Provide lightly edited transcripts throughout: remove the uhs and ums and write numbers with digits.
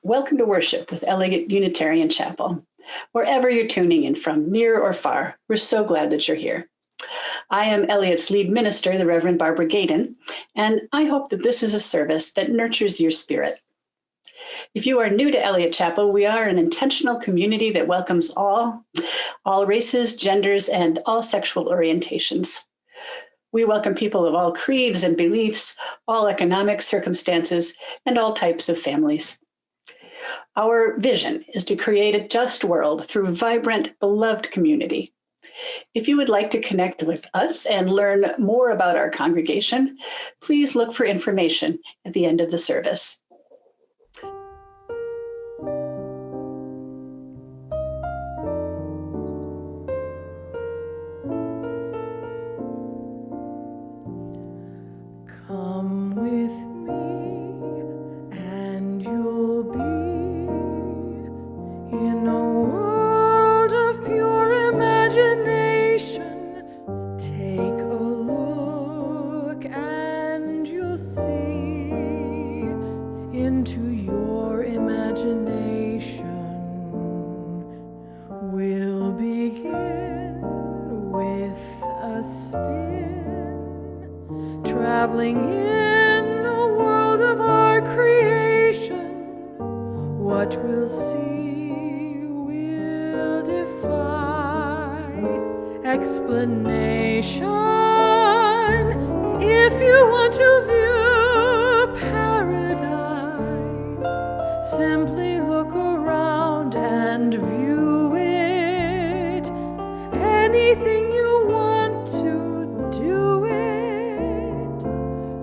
Welcome to worship with Eliot Unitarian Chapel. Wherever you're tuning in from, near or far, we're so glad that you're here. I am Eliot's lead minister, the Reverend Barbara Gadon, and I hope that this is a service that nurtures your spirit. If you are new to Eliot Chapel, we are an intentional community that welcomes all races, genders, and all sexual orientations. We welcome people of all creeds and beliefs, all economic circumstances, and all types of families. Our vision is to create a just world through vibrant, beloved community. If you would like to connect with us and learn more about our congregation, please look for information at the end of the service. Come with me, and you'll be in a world of pure imagination. Take a look, and you'll see into your imagination. We'll begin with a spin, traveling in the world of our creation. What we'll see will defy explanation. If you want to view paradise, simply look around and view it. Anything you want to do it.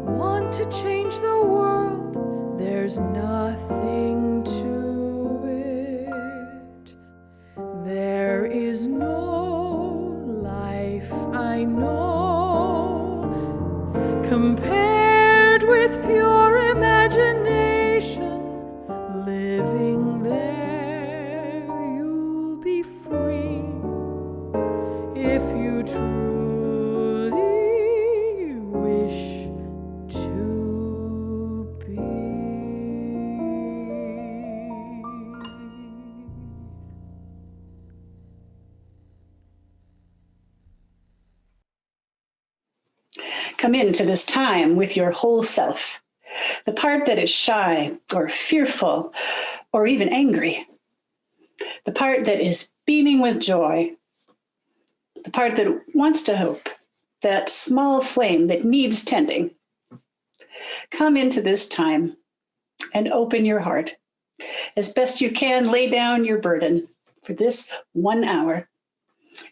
Want to change the world, there's nothing to it. There is no life I know compared with pure imagination. Living there, you'll be free if you truly wish to be. Come into this time with your whole self, the part that is shy or fearful or even angry, the part that is beaming with joy, the part that wants to hope, that small flame that needs tending. Come into this time and open your heart. As best you can, lay down your burden for this 1 hour.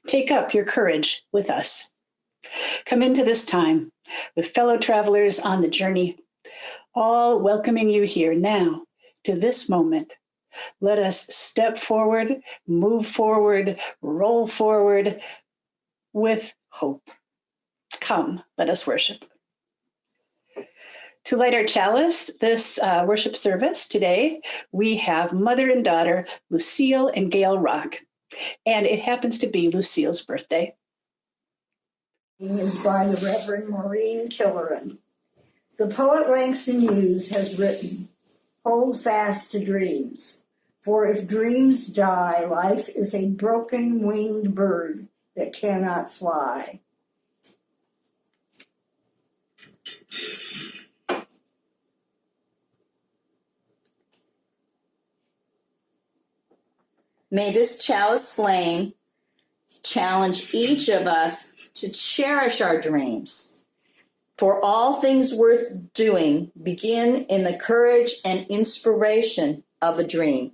Take up your courage with us. Come into this time with fellow travelers on the journey, all welcoming you here now to this moment. Let us step forward, move forward, roll forward with hope. Come, let us worship. To light our chalice, this worship service today, we have mother and daughter, Lucille and Gail Rock. And it happens to be Lucille's birthday. Is by the Reverend Maureen Killeran. The poet Langston Hughes has written, "Hold fast to dreams, for if dreams die, life is a broken winged bird that cannot fly." May this chalice flame challenge each of us to cherish our dreams. For all things worth doing begin in the courage and inspiration of a dream.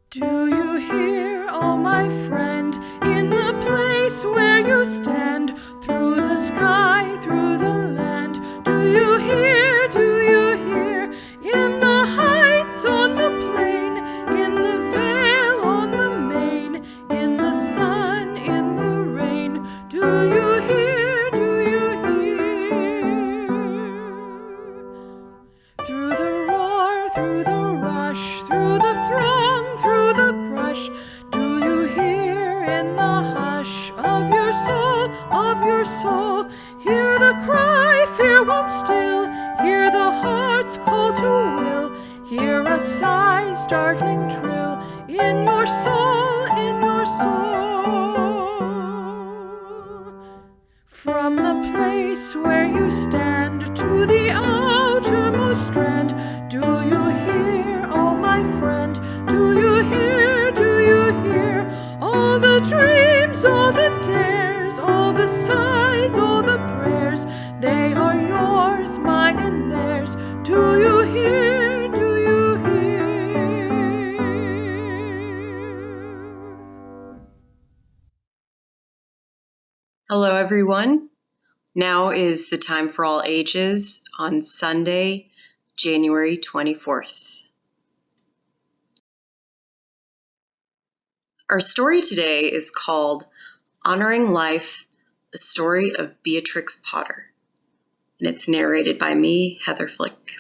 Do you hear, oh my friend, in the through the rush, through the throng, through the crush? Do you hear in the hush of your soul, hear the cry fear won't still, hear the heart's call to will, hear a sigh startling trill in your soul, in your soul. From the place where you stand to the outermost strand, do you hear, oh my friend, do you hear, all the dreams, all the dares, all the sighs, all the prayers, they are yours, mine and theirs, do you hear, do you hear? Hello, everyone. Now is the time for all ages on Sunday, January 24th. Our story today is called Honoring Life, a Story of Beatrix Potter, and it's narrated by me, Heather Flick.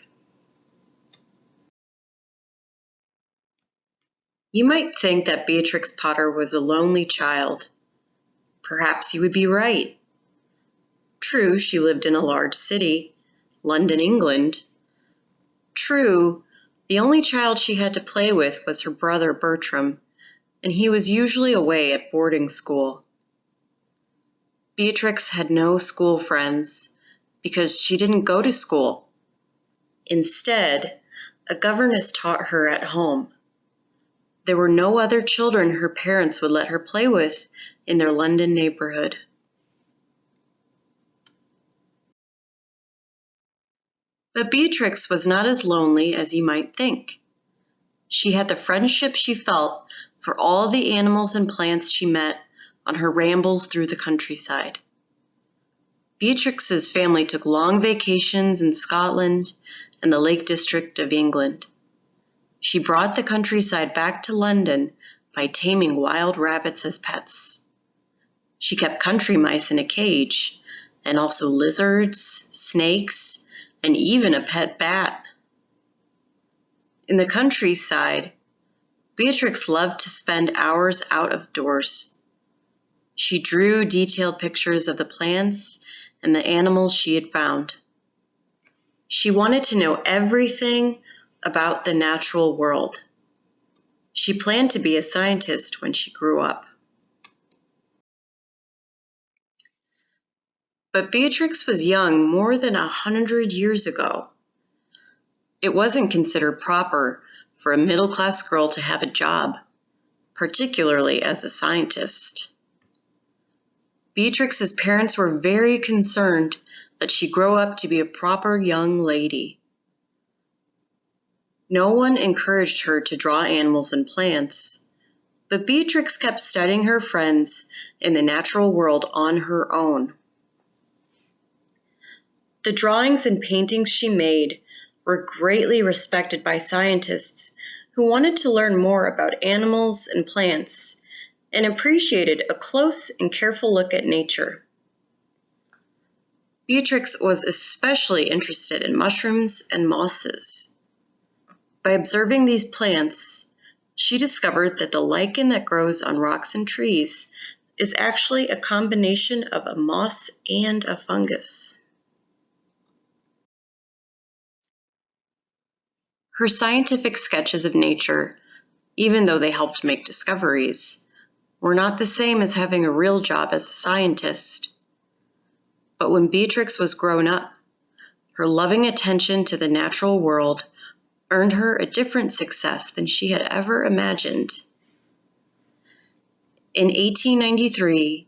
You might think that Beatrix Potter was a lonely child. Perhaps you would be right. True, she lived in a large city, London, England. True, the only child she had to play with was her brother Bertram, and he was usually away at boarding school. Beatrix had no school friends because she didn't go to school. Instead, a governess taught her at home. There were no other children her parents would let her play with in their London neighborhood. But Beatrix was not as lonely as you might think. She had the friendship she felt for all the animals and plants she met on her rambles through the countryside. Beatrix's family took long vacations in Scotland and the Lake District of England. She brought the countryside back to London by taming wild rabbits as pets. She kept country mice in a cage, and also lizards, snakes, and even a pet bat. In the countryside, Beatrix loved to spend hours out of doors. She drew detailed pictures of the plants and the animals she had found. She wanted to know everything about the natural world. She planned to be a scientist when she grew up. But Beatrix was young more than 100 years ago. It wasn't considered proper for a middle-class girl to have a job, particularly as a scientist. Beatrix's parents were very concerned that she grow up to be a proper young lady. No one encouraged her to draw animals and plants, but Beatrix kept studying her friends in the natural world on her own. The drawings and paintings she made were greatly respected by scientists who wanted to learn more about animals and plants and appreciated a close and careful look at nature. Beatrix was especially interested in mushrooms and mosses. By observing these plants, she discovered that the lichen that grows on rocks and trees is actually a combination of a moss and a fungus. Her scientific sketches of nature, even though they helped make discoveries, were not the same as having a real job as a scientist. But when Beatrix was grown up, her loving attention to the natural world earned her a different success than she had ever imagined. In 1893,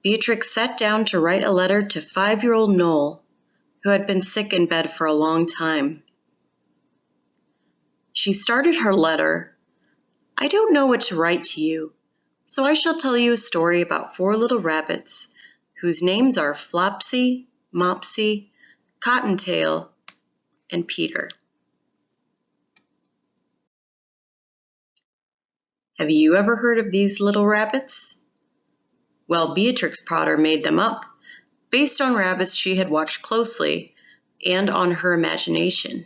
Beatrix sat down to write a letter to 5-year-old Noel, who had been sick in bed for a long time. She started her letter, "I don't know what to write to you, so I shall tell you a story about 4 little rabbits whose names are Flopsy, Mopsy, Cottontail, and Peter." Have you ever heard of these little rabbits? Well, Beatrix Potter made them up based on rabbits she had watched closely and on her imagination.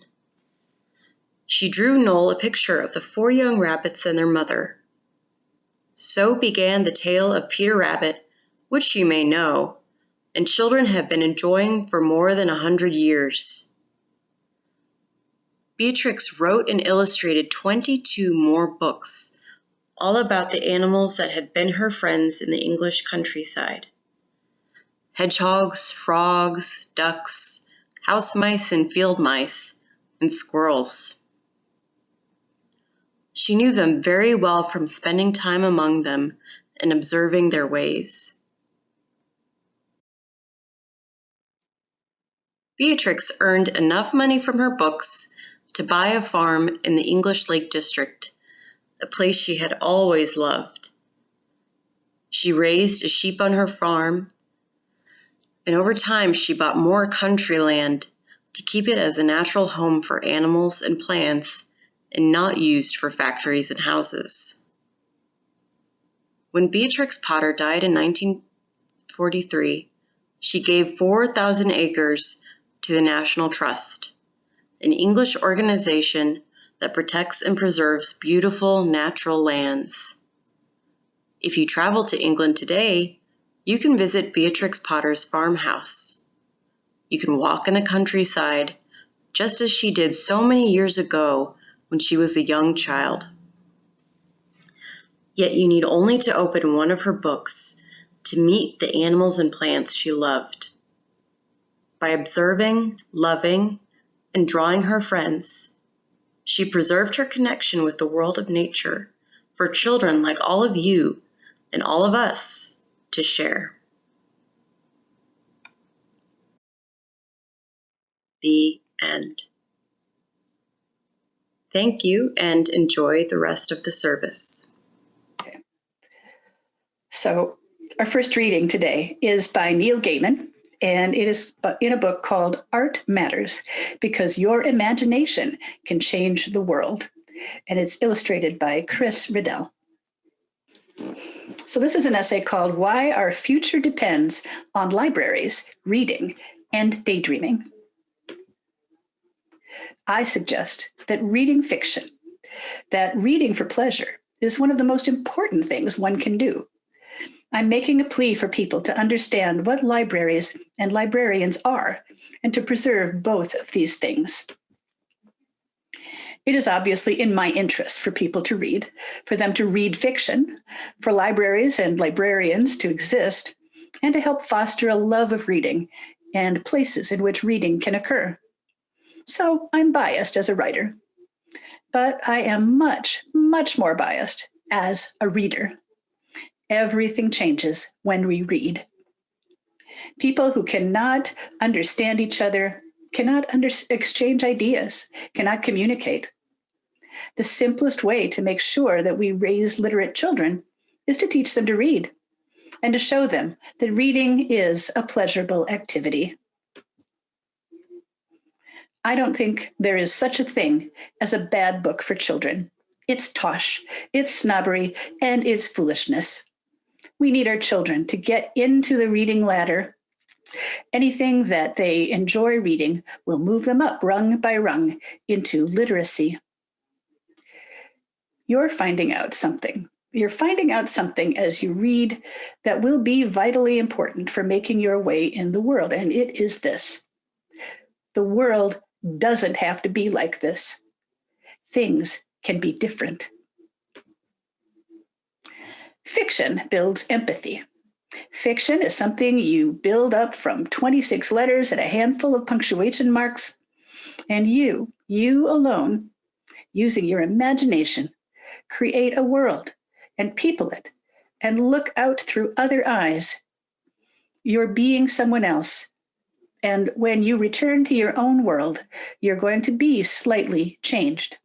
She drew Noel a picture of the 4 young rabbits and their mother. So began the tale of Peter Rabbit, which you may know, and children have been enjoying for more than 100 years. Beatrix wrote and illustrated 22 more books, all about the animals that had been her friends in the English countryside. Hedgehogs, frogs, ducks, house mice and field mice, and squirrels. She knew them very well from spending time among them and observing their ways. Beatrix earned enough money from her books to buy a farm in the English Lake District, a place she had always loved. She raised a sheep on her farm, and over time she bought more country land to keep it as a natural home for animals and plants and not used for factories and houses. When Beatrix Potter died in 1943, she gave 4,000 acres to the National Trust, an English organization that protects and preserves beautiful natural lands. If you travel to England today, you can visit Beatrix Potter's farmhouse. You can walk in the countryside, just as she did so many years ago when she was a young child. Yet you need only to open one of her books to meet the animals and plants she loved. By observing, loving, and drawing her friends, she preserved her connection with the world of nature for children like all of you and all of us to share. The end. Thank you and enjoy the rest of the service. Okay. So our first reading today is by Neil Gaiman, and it is in a book called Art Matters, because your imagination can change the world. And it's illustrated by Chris Riddell. So this is an essay called Why Our Future Depends on Libraries, Reading, and Daydreaming. I suggest that reading fiction, that reading for pleasure, is one of the most important things one can do. I'm making a plea for people to understand what libraries and librarians are, and to preserve both of these things. It is obviously in my interest for people to read, for them to read fiction, for libraries and librarians to exist, and to help foster a love of reading and places in which reading can occur. So I'm biased as a writer, but I am much, much more biased as a reader. Everything changes when we read. People who cannot understand each other, cannot exchange ideas, cannot communicate. The simplest way to make sure that we raise literate children is to teach them to read and to show them that reading is a pleasurable activity. I don't think there is such a thing as a bad book for children. It's tosh, it's snobbery, and it's foolishness. We need our children to get into the reading ladder. Anything that they enjoy reading will move them up rung by rung into literacy. You're finding out something. You're finding out something as you read that will be vitally important for making your way in the world, and it is this. The world doesn't have to be like this. Things can be different. Fiction builds empathy. Fiction is something you build up from 26 letters and a handful of punctuation marks, and you alone, using your imagination, create a world and people it and look out through other eyes. You're being someone else. And when you return to your own world, you're going to be slightly changed.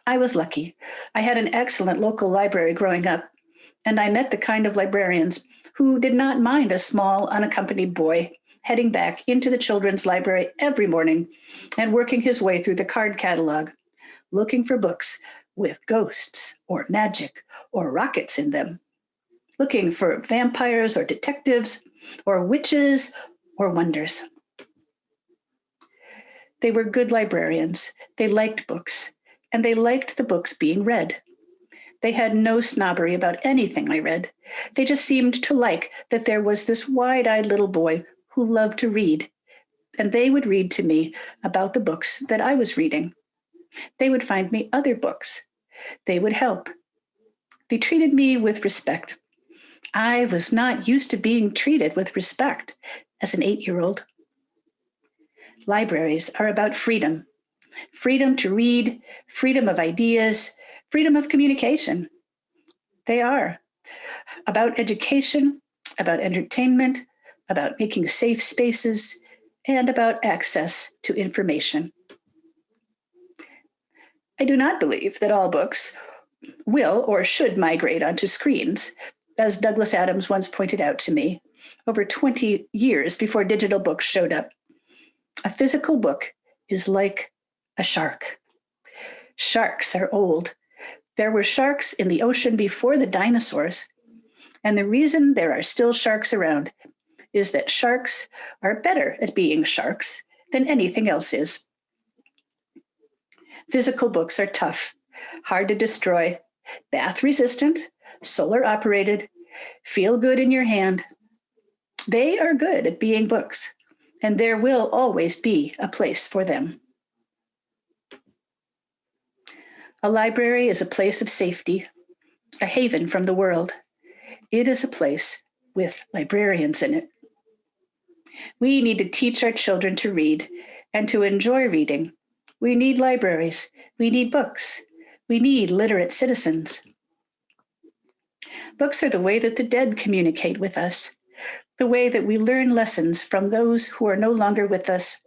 I was lucky. I had an excellent local library growing up, and I met the kind of librarians who did not mind a small, unaccompanied boy heading back into the children's library every morning and working his way through the card catalog, looking for books with ghosts or magic or rockets in them, looking for vampires or detectives or witches or wonders. They were good librarians. They liked books, and they liked the books being read. They had no snobbery about anything I read. They just seemed to like that there was this wide-eyed little boy who loved to read, and they would read to me about the books that I was reading. They would find me other books. They would help. They treated me with respect. I was not used to being treated with respect as an 8-year-old. Libraries are about freedom. Freedom to read, freedom of ideas, freedom of communication. They are about education, about entertainment, about making safe spaces, and about access to information. I do not believe that all books will or should migrate onto screens, as Douglas Adams once pointed out to me, over 20 years before digital books showed up. A physical book is like a shark. Sharks are old. There were sharks in the ocean before the dinosaurs, and the reason there are still sharks around is that sharks are better at being sharks than anything else is. Physical books are tough, hard to destroy, bath resistant, solar operated, feel good in your hand. They are good at being books, and there will always be a place for them. A library is a place of safety, a haven from the world. It is a place with librarians in it. We need to teach our children to read and to enjoy reading. We need libraries. We need books. We need literate citizens. Books are the way that the dead communicate with us, the way that we learn lessons from those who are no longer with us,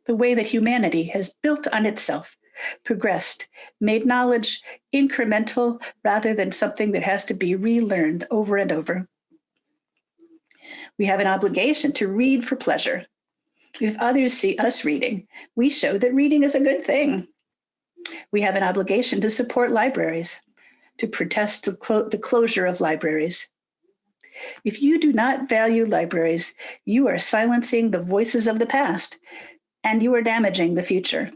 the way that humanity has built on itself, progressed, made knowledge incremental rather than something that has to be relearned over and over. We have an obligation to read for pleasure. If others see us reading, we show that reading is a good thing. We have an obligation to support libraries, to protest the closure of libraries. If you do not value libraries, you are silencing the voices of the past, and you are damaging the future.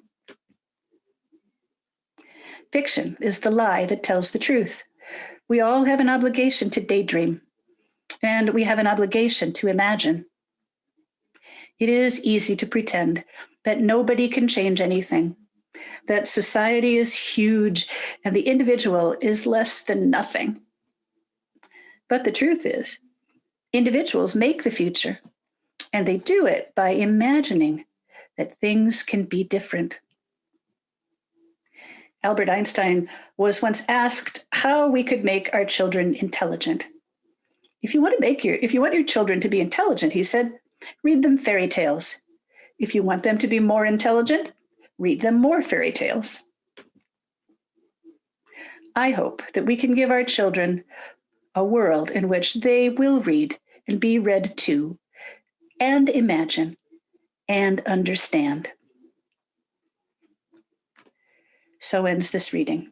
Fiction is the lie that tells the truth. We all have an obligation to daydream, and we have an obligation to imagine. It is easy to pretend that nobody can change anything, that society is huge and the individual is less than nothing. But the truth is, individuals make the future, and they do it by imagining that things can be different. Albert Einstein was once asked how we could make our children intelligent. If you want your children to be intelligent, he said, read them fairy tales. If you want them to be more intelligent, read them more fairy tales. I hope that we can give our children a world in which they will read and be read to, and imagine, and understand. So ends this reading.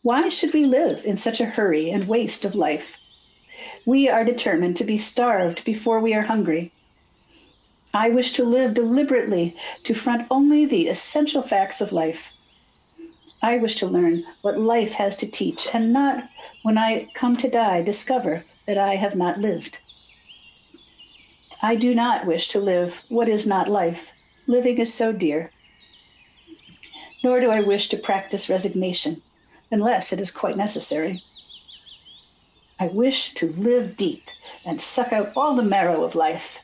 Why should we live in such a hurry and waste of life? We are determined to be starved before we are hungry. I wish to live deliberately to front only the essential facts of life. I wish to learn what life has to teach, and not, when I come to die, discover that I have not lived. I do not wish to live what is not life. Living is so dear. Nor do I wish to practice resignation, unless it is quite necessary. I wish to live deep and suck out all the marrow of life.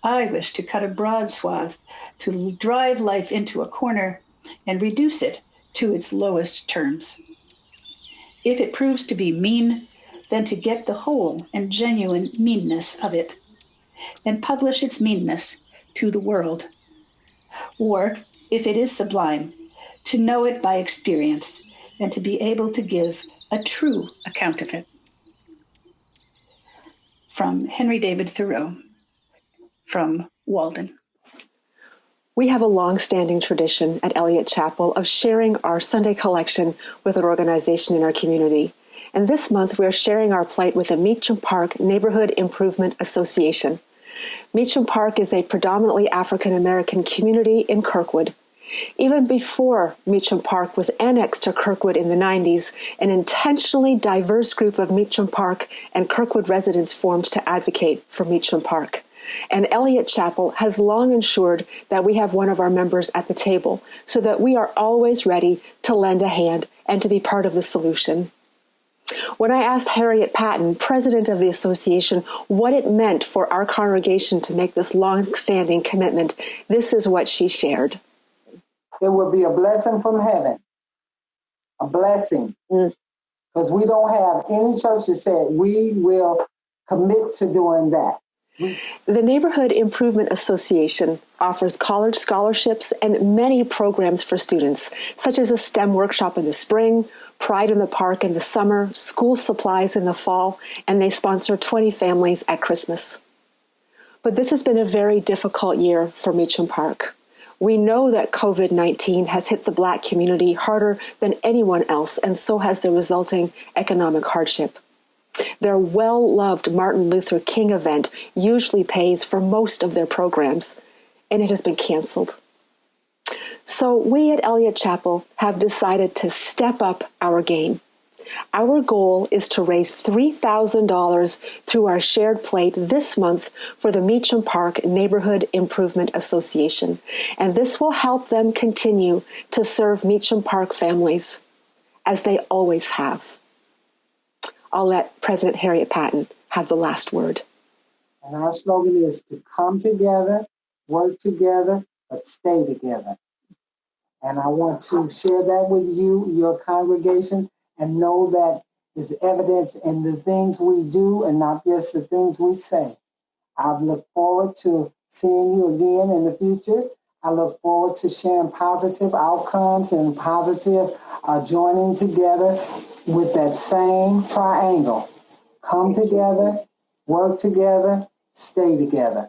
I wish to cut a broad swath, to drive life into a corner and reduce it to its lowest terms. If it proves to be mean, then to get the whole and genuine meanness of it and publish its meanness to the world. Or, if it is sublime, to know it by experience and to be able to give a true account of it. From Henry David Thoreau, from Walden. We have a long-standing tradition at Eliot Chapel of sharing our Sunday collection with an organization in our community. And this month, we are sharing our plight with the Meacham Park Neighborhood Improvement Association. Meacham Park is a predominantly African American community in Kirkwood. Even before Meacham Park was annexed to Kirkwood in the 90s, an intentionally diverse group of Meacham Park and Kirkwood residents formed to advocate for Meacham Park. And Eliot Chapel has long ensured that we have one of our members at the table so that we are always ready to lend a hand and to be part of the solution. When I asked Harriet Patton, president of the association, what it meant for our congregation to make this long-standing commitment, this is what she shared. It would be a blessing from heaven, a blessing, because we don't have any church that said we will commit to doing that. The Neighborhood Improvement Association offers college scholarships and many programs for students, such as a STEM workshop in the spring, Pride in the Park in the summer, school supplies in the fall, and they sponsor 20 families at Christmas. But this has been a very difficult year for Meacham Park. We know that COVID-19 has hit the Black community harder than anyone else, and so has the resulting economic hardship. Their well-loved Martin Luther King event usually pays for most of their programs, and it has been canceled. So we at Eliot Chapel have decided to step up our game. Our goal is to raise $3,000 through our shared plate this month for the Meacham Park Neighborhood Improvement Association, and this will help them continue to serve Meacham Park families, as they always have. I'll let President Harriet Patton have the last word. And our slogan is to come together, work together, but stay together. And I want to share that with you, your congregation, and know that is evidence in the things we do and not just the things we say. I look forward to seeing you again in the future. I look forward to sharing positive outcomes and positive joining together with that same triangle. Come together, work together, stay together.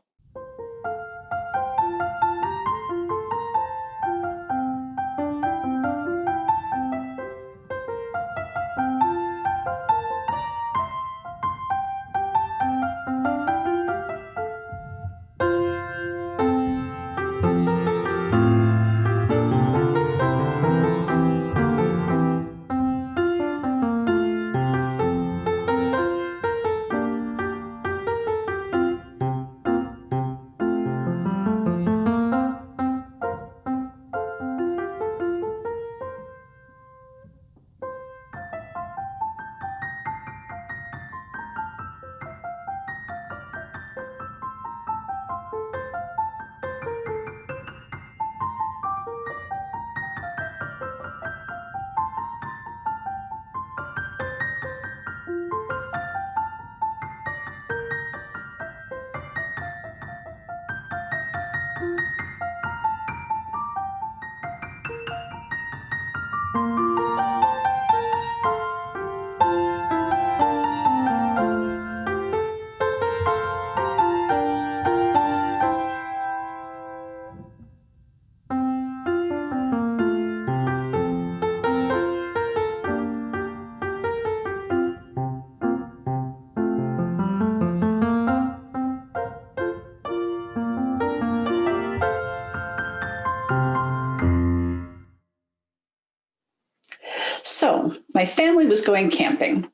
So my family was going camping,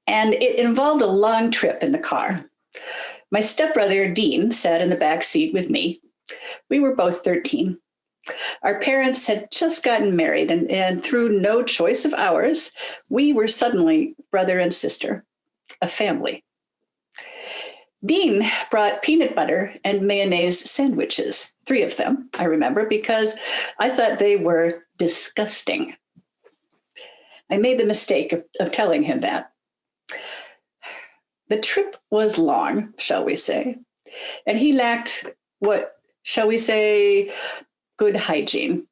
and it involved a long trip in the car. My stepbrother, Dean, sat in the back seat with me. We were both 13. Our parents had just gotten married, and through no choice of ours, we were suddenly brother and sister, a family. Dean brought peanut butter and mayonnaise sandwiches, 3 of them, I remember, because I thought they were disgusting. I made the mistake of telling him that. The trip was long, shall we say, and he lacked what, shall we say, good hygiene.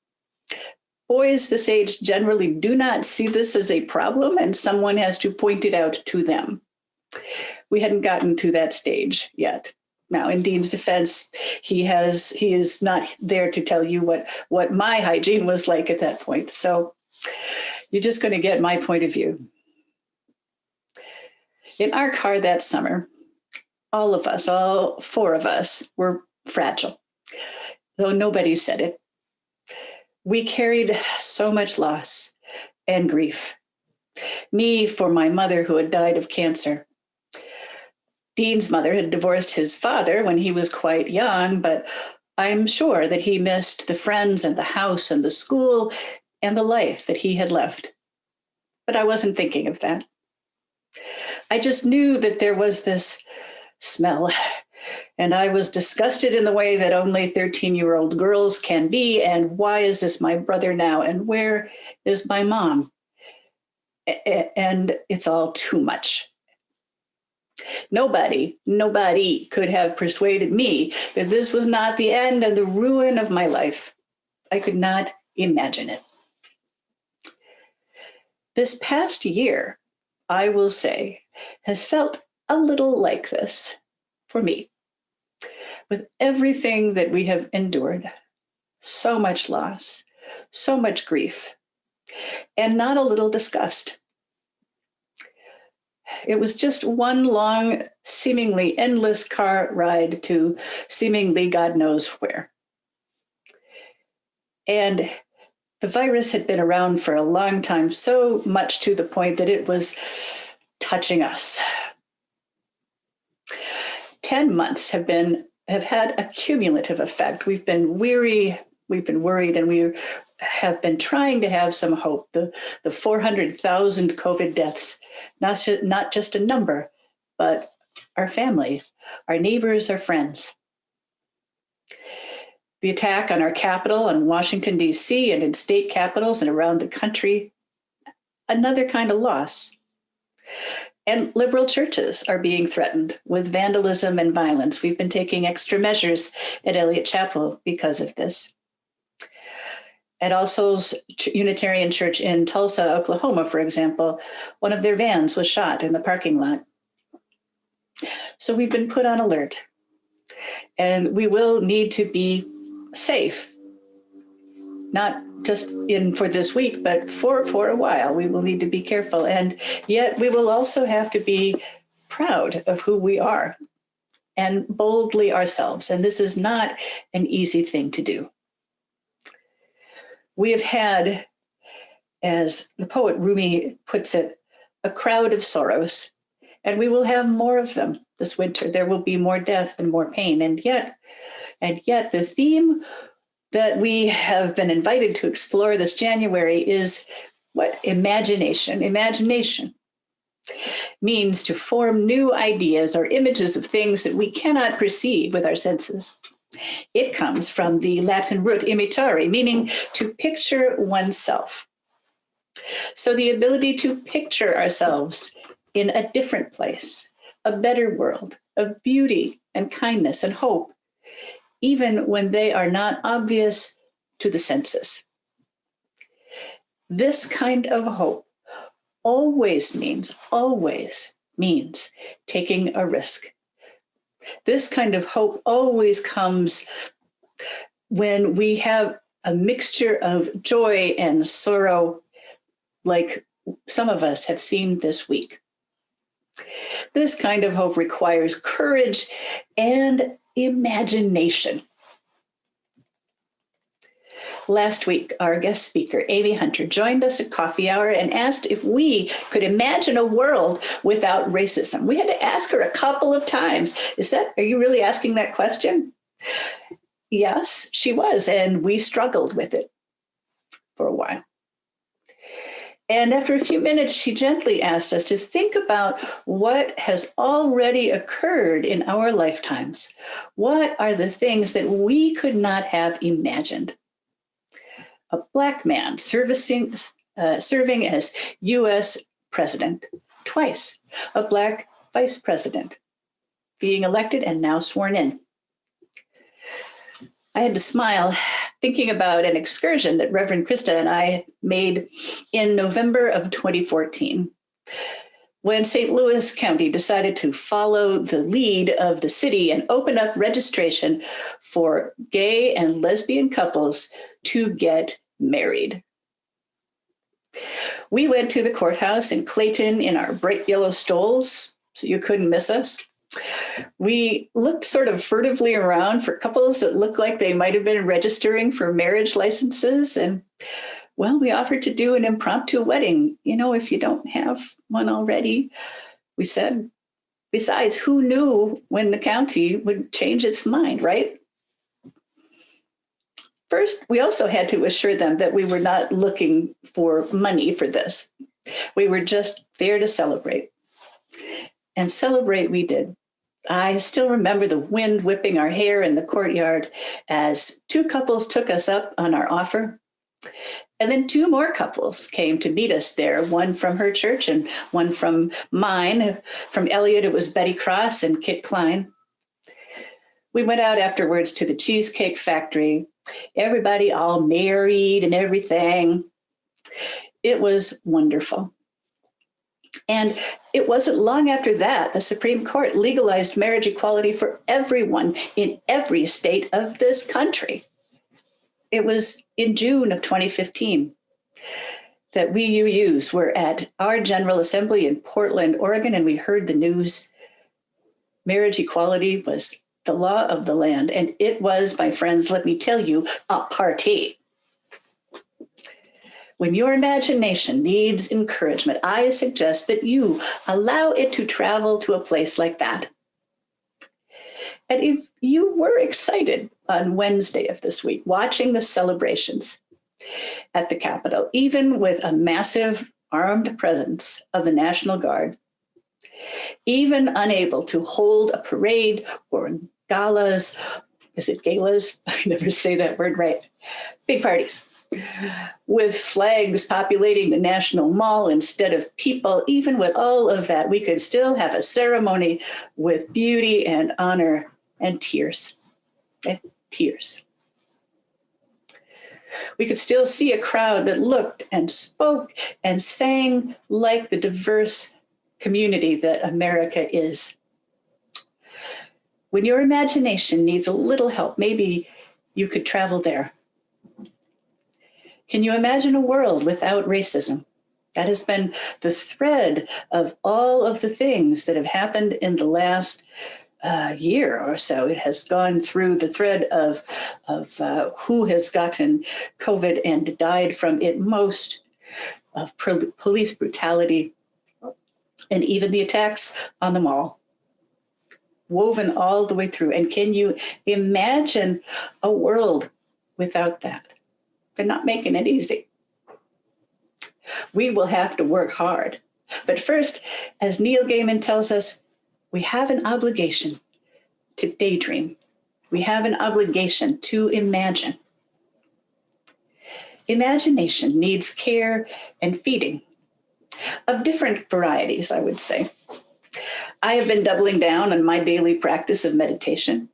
Boys this age generally do not see this as a problem, and someone has to point it out to them. We hadn't gotten to that stage yet. Now, in Dean's defense, he is not there to tell you what my hygiene was like at that point. So you're just going to get my point of view. In our car that summer, all of us, all four of us, were fragile, though nobody said it. We carried so much loss and grief. Me for my mother who had died of cancer. Dean's mother had divorced his father when he was quite young, but I'm sure that he missed the friends and the house and the school and the life that he had left. But I wasn't thinking of that. I just knew that there was this smell, and I was disgusted in the way that only 13-year-old girls can be. And why is this my brother now? And where is my mom? And it's all too much. Nobody could have persuaded me that this was not the end and the ruin of my life. I could not imagine it. This past year, I will say, has felt a little like this for me. With everything that we have endured, so much loss, so much grief, and not a little disgust. It was just one long, seemingly endless car ride to seemingly God knows where. And the virus had been around for a long time, so much to the point that it was touching us. 10 months have had a cumulative effect. We've been weary, we've been worried, and we have been trying to have some hope. The 400,000 COVID deaths, not just a number, but our family, our neighbors, our friends. The attack on our capital in Washington, D.C., and in state capitals and around the country, another kind of loss. And liberal churches are being threatened with vandalism and violence. We've been taking extra measures at Eliot Chapel because of this. At All Souls Unitarian Church in Tulsa, Oklahoma, for example, one of their vans was shot in the parking lot. So we've been put on alert, and we will need to be safe, not just for this week, but for a while. We will need to be careful, and yet we will also have to be proud of who we are and boldly ourselves. And this is not an easy thing to do. We have had, as the poet Rumi puts it, a crowd of sorrows, and we will have more of them this winter. There will be more death and more pain. And yet the theme that we have been invited to explore this January is what? Imagination. Imagination means to form new ideas or images of things that we cannot perceive with our senses. It comes from the Latin root imitare, meaning to picture oneself. So the ability to picture ourselves in a different place, a better world of beauty and kindness and hope, even when they are not obvious to the senses. This kind of hope always means taking a risk. This kind of hope always comes when we have a mixture of joy and sorrow, like some of us have seen this week. This kind of hope requires courage and imagination. Last week, our guest speaker, Amy Hunter, joined us at Coffee Hour and asked if we could imagine a world without racism. We had to ask her a couple of times. Are you really asking that question? Yes, she was, and we struggled with it for a while. And after a few minutes, she gently asked us to think about what has already occurred in our lifetimes. What are the things that we could not have imagined? A Black man serving as U.S. president twice. A Black vice president being elected and now sworn in. I had to smile thinking about an excursion that Reverend Krista and I made in November of 2014, when St. Louis County decided to follow the lead of the city and open up registration for gay and lesbian couples to get married. We went to the courthouse in Clayton in our bright yellow stoles, so you couldn't miss us. We looked sort of furtively around for couples that looked like they might have been registering for marriage licenses. And well, we offered to do an impromptu wedding. If you don't have one already, we said, besides, who knew when the county would change its mind, right? First, we also had to assure them that we were not looking for money for this. We were just there to celebrate. And celebrate we did. I still remember the wind whipping our hair in the courtyard as two couples took us up on our offer. And then two more couples came to meet us there, one from her church and one from mine. From Eliot, it was Betty Cross and Kit Klein. We went out afterwards to the Cheesecake Factory, everybody all married and everything. It was wonderful. And it wasn't long after that, the Supreme Court legalized marriage equality for everyone in every state of this country. It was in June of 2015 that we UUs were at our General Assembly in Portland, Oregon, and we heard the news. Marriage equality was the law of the land. And it was, my friends, let me tell you, a party. When your imagination needs encouragement, I suggest that you allow it to travel to a place like that. And if you were excited on Wednesday of this week, watching the celebrations at the Capitol, even with a massive armed presence of the National Guard, even unable to hold a parade or galas, is it galas? I never say that word right. Big parties with flags populating the National Mall instead of people. Even with all of that, we could still have a ceremony with beauty and honor and tears. And tears. We could still see a crowd that looked and spoke and sang like the diverse community that America is. When your imagination needs a little help, maybe you could travel there. Can you imagine a world without racism? That has been the thread of all of the things that have happened in the last year or so. It has gone through the thread of who has gotten COVID and died from it most, of police brutality, and even the attacks on the mall, woven all the way through. And can you imagine a world without that? They're not making it easy. We will have to work hard. But first, as Neil Gaiman tells us, we have an obligation to daydream. We have an obligation to imagine. Imagination needs care and feeding of different varieties, I would say. I have been doubling down on my daily practice of meditation,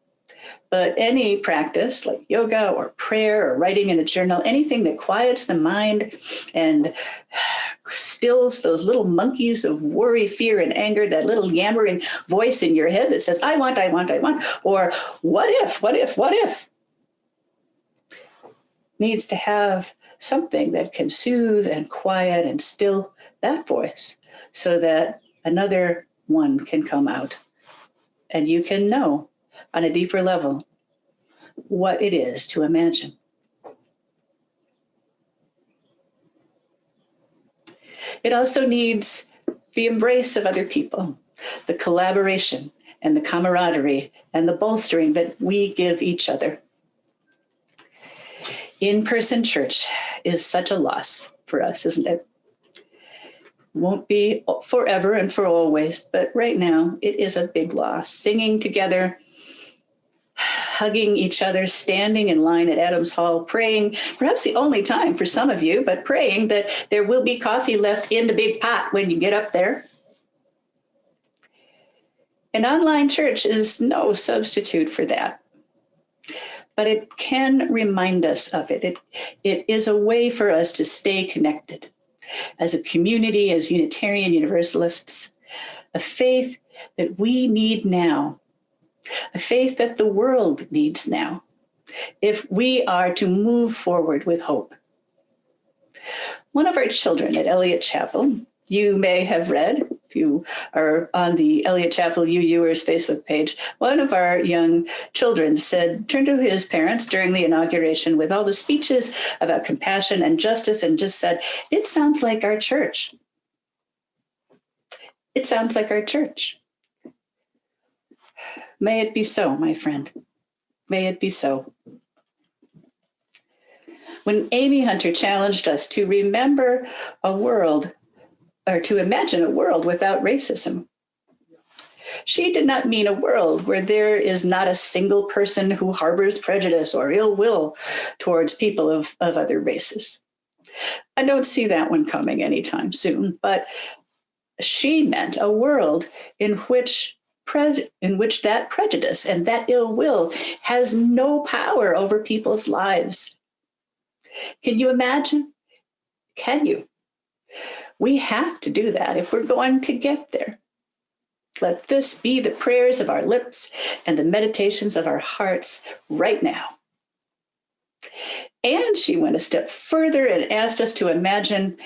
but any practice like yoga or prayer or writing in a journal, anything that quiets the mind and stills those little monkeys of worry, fear, and anger, that little yammering voice in your head that says, I want, or what if, needs to have something that can soothe and quiet and still that voice so that another one can come out and you can know on a deeper level what it is to imagine. It also needs the embrace of other people, the collaboration and the camaraderie and the bolstering that we give each other. In-person church is such a loss for us, isn't it? Won't be forever and for always, but right now it is a big loss. Singing together, hugging each other, standing in line at Adams Hall, praying, perhaps the only time for some of you, but praying that there will be coffee left in the big pot when you get up there. An online church is no substitute for that, but it can remind us of it. It is a way for us to stay connected as a community, as Unitarian Universalists, a faith that we need now, a faith that the world needs now, if we are to move forward with hope. One of our children at Eliot Chapel, you may have read, if you are on the Eliot Chapel UUers Facebook page, one of our young children turned to his parents during the inauguration with all the speeches about compassion and justice and just said, "It sounds like our church. It sounds like our church." May it be so, my friend. May it be so. When Amy Hunter challenged us to remember a world, or to imagine a world without racism, she did not mean a world where there is not a single person who harbors prejudice or ill will towards people of other races. I don't see that one coming anytime soon, but she meant a world in which that prejudice and that ill will has no power over people's lives. Can you imagine? Can you? We have to do that if we're going to get there. Let this be the prayers of our lips and the meditations of our hearts right now. And she went a step further and asked us to imagine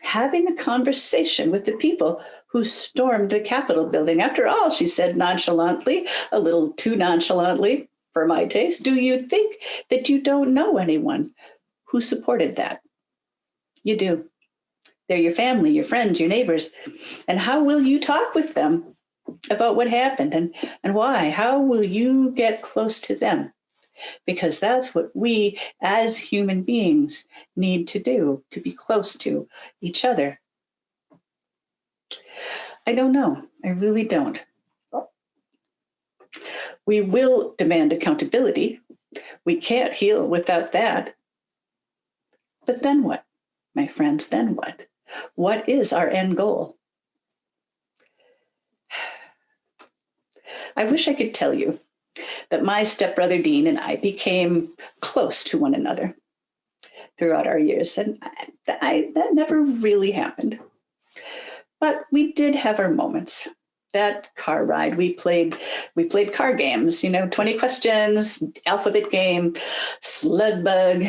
having a conversation with the people who stormed the Capitol building. After all, she said nonchalantly, a little too nonchalantly for my taste, do you think that you don't know anyone who supported that? You do. They're your family, your friends, your neighbors. And how will you talk with them about what happened and why? How will you get close to them? Because that's what we as human beings need to do, to be close to each other. I don't know. I really don't. We will demand accountability. We can't heal without that. But then what, my friends? Then what? What is our end goal? I wish I could tell you that my stepbrother Dean and I became close to one another throughout our years, and that never really happened. But we did have our moments. That car ride, we played car games, 20 questions, alphabet game, slug bug.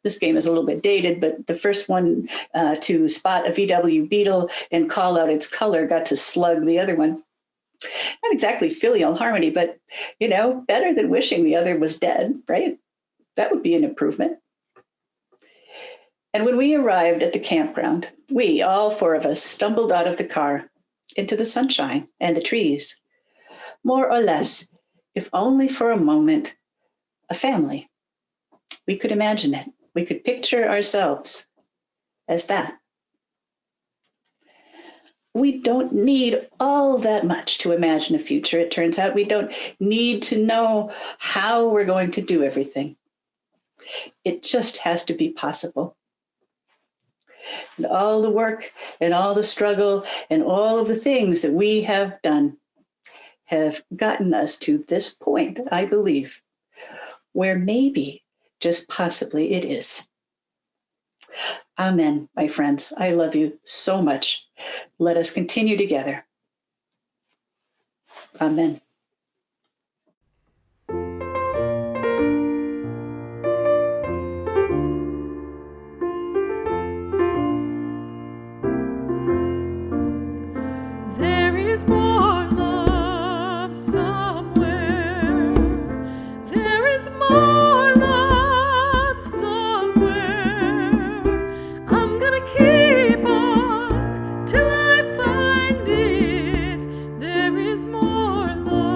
This game is a little bit dated, but the first one to spot a VW Beetle and call out its color got to slug the other one. Not exactly filial harmony, but, better than wishing the other was dead, right? That would be an improvement. And when we arrived at the campground, we, all four of us, stumbled out of the car into the sunshine and the trees. More or less, if only for a moment, a family. We could imagine it. We could picture ourselves as that. We don't need all that much to imagine a future, it turns out. We don't need to know how we're going to do everything. It just has to be possible. And all the work and all the struggle and all of the things that we have done have gotten us to this point, I believe, where maybe, just possibly, it is. Amen, my friends. I love you so much. Let us continue together. Amen. There is more love somewhere. There is more love somewhere. I'm gonna keep on till I find it. There is more love.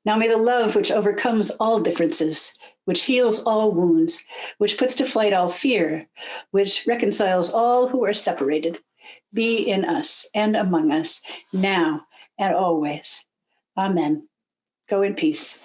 Now may the love which overcomes all differences, which heals all wounds, which puts to flight all fear, which reconciles all who are separated, be in us and among us, now and always. Amen. Go in peace.